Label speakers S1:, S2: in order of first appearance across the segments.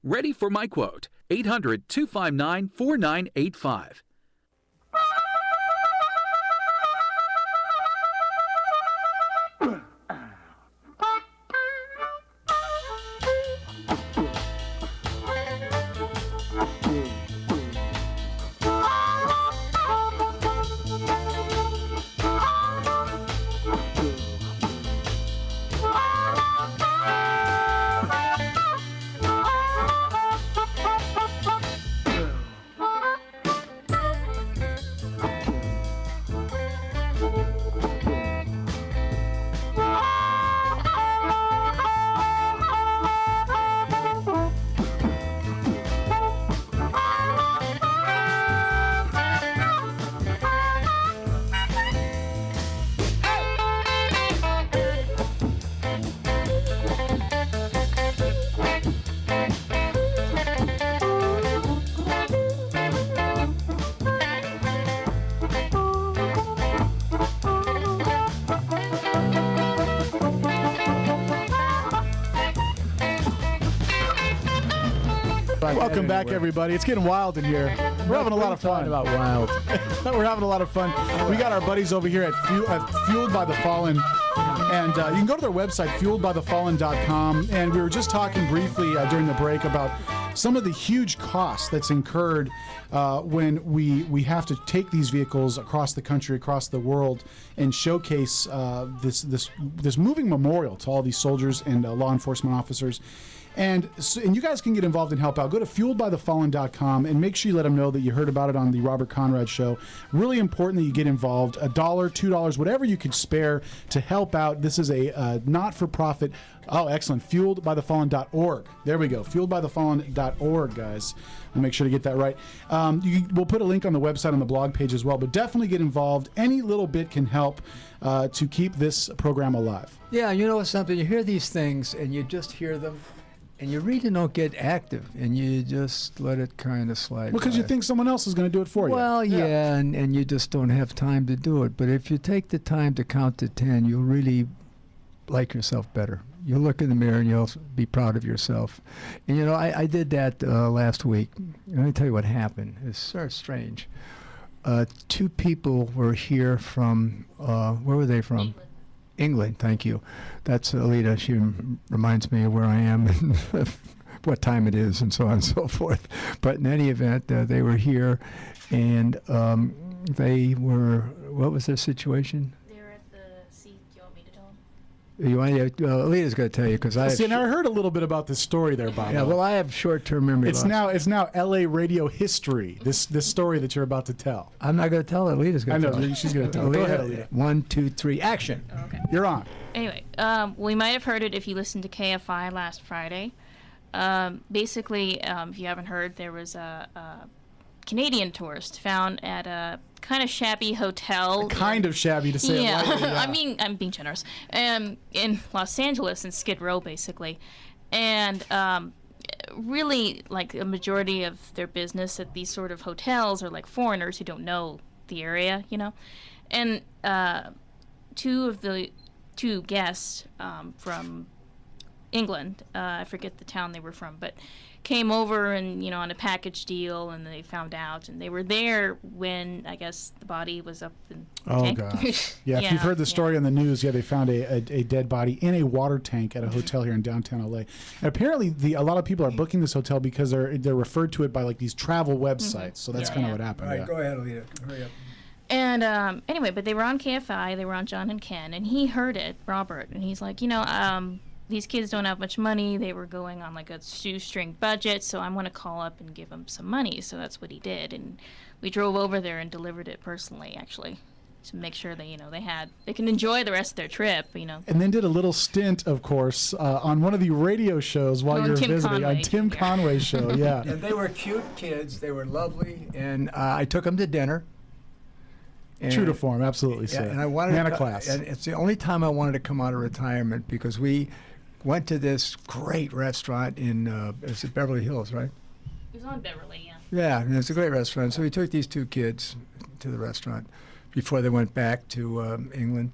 S1: Ready for my quote. 800-259-4985.
S2: Welcome back, everybody. It's getting wild in here. We're having a lot of fun.
S3: About wild.
S2: We're having a lot of fun. We got our buddies over here at Fueled by the Fallen. And you can go to their website, fueledbythefallen.com. And we were just talking briefly during the break about some of the huge costs that's incurred when we have to take these vehicles across the country, across the world, and showcase this moving memorial to all these soldiers and law enforcement officers. And you guys can get involved and help out. Go to fueledbythefallen.com and make sure you let them know that you heard about it on the Robert Conrad Show. Really important that you get involved. $1, $2, whatever you could spare to help out. This is a not-for-profit. Oh, excellent. Fueledbythefallen.org. There we go. Fueledbythefallen.org, guys. We'll make sure to get that right. We'll put a link on the website on the blog page as well, but definitely get involved. Any little bit can help to keep this program alive.
S3: Yeah, you know something? You hear these things and you just hear them. And you really don't get active, and you just let it kind of slide.
S2: Well, because you think someone else is going to do it for you.
S3: Well, yeah, and you just don't have time to do it. But if you take the time to count to 10, you'll really like yourself better. You'll look in the mirror, and you'll be proud of yourself. And, you know, I did that last week. Let me tell you what happened. It's sort of strange. 2 people were here from, where were they from? England, thank you. That's Alita. She reminds me of where I am and what time it is and so on and so forth. But in any event, they were here, and they were, what was their situation?
S4: They were at the seat. Do you want me to tell them?
S3: Alita's going to tell you because I
S2: heard a little bit about this story there, Bob.
S3: Yeah, well, I have short-term memory loss.
S2: It's now L.A. radio history. This story that you're about to tell.
S3: I'm not going to tell it. Alita's going to tell it.
S2: I know she's going to tell it. Go ahead, Alita.
S3: 1, 2, 3, action.
S4: Okay.
S2: You're on.
S4: Anyway, we might have heard it if you listened to KFI last Friday. Basically, if you haven't heard, there was a Canadian tourist found at a kind of shabby hotel.
S2: Kind of shabby, to say it lightly. Yeah.
S4: I mean, I'm being generous. In Los Angeles, in Skid Row, basically. And really, like, a majority of their business at these sort of hotels are, like, foreigners who don't know the area, you know. And 2 of the 2 guests from England, I forget the town they were from, but came over and, you know, on a package deal, and they found out, and they were there when, I guess, the body was up in the tank.
S2: Gosh. Yeah, if you've heard the story on the news, they found a dead body in a water tank at a hotel here in downtown LA. And apparently, a lot of people are booking this hotel because they're referred to it by, like, these travel websites. Mm-hmm. So that's kind of what happened.
S3: All right, go ahead, Alita. Hurry up.
S4: And anyway, but they were on KFI, they were on John and Ken, and he heard it, Robert, and he's like, you know, these kids don't have much money. They were going on like a shoestring budget, so I'm going to call up and give them some money. So that's what he did, and we drove over there and delivered it personally, actually, to make sure that, you know, they can enjoy the rest of their trip, you know.
S2: And then did a little stint, of course, on one of the radio shows while you were visiting on Tim Conway's show. Yeah,
S3: and they were cute kids. They were lovely, and I took them to dinner.
S2: True to form, absolutely.
S3: Yeah, and I wanted
S2: man of class.
S3: And it's the only time I wanted to come out of retirement because we went to this great restaurant in is it Beverly Hills, right?
S4: It was on Beverly, yeah.
S3: Yeah, and it's a great restaurant. So we took these 2 kids to the restaurant before they went back to England,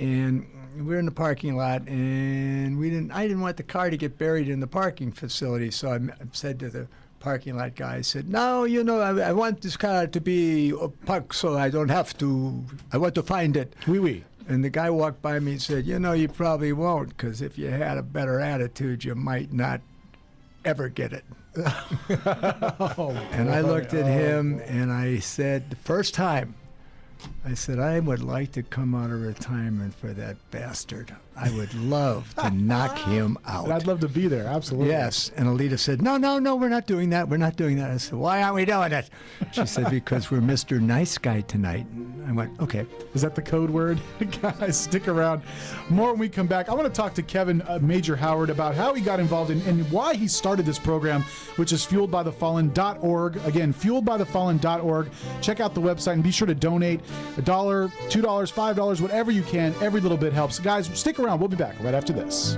S3: and we're in the parking lot, and I didn't want the car to get buried in the parking facility, so I said to the parking lot guy, I said, no, I want this car to be parked so I don't have to, I want to find it.
S2: Oui.
S3: And the guy walked by me and said, you probably won't, because if you had a better attitude, you might not ever get it. And I looked at him and I said, the first time, I said, I would like to come out of retirement for that bastard. I would love to knock him out.
S2: And I'd love to be there, absolutely.
S3: Yes. And Alita said, no, we're not doing that. We're not doing that. I said, why aren't we doing it? She said, because we're Mr. Nice Guy tonight. And I went, okay.
S2: Is that the code word? Guys, stick around. More when we come back. I want to talk to Kevin Major Howard about how he got involved and why he started this program, which is fueledbythefallen.org. Again, fueledbythefallen.org. Check out the website and be sure to donate $1, $2, $5, whatever you can. Every little bit helps. Guys, stick around. We'll be back right after this.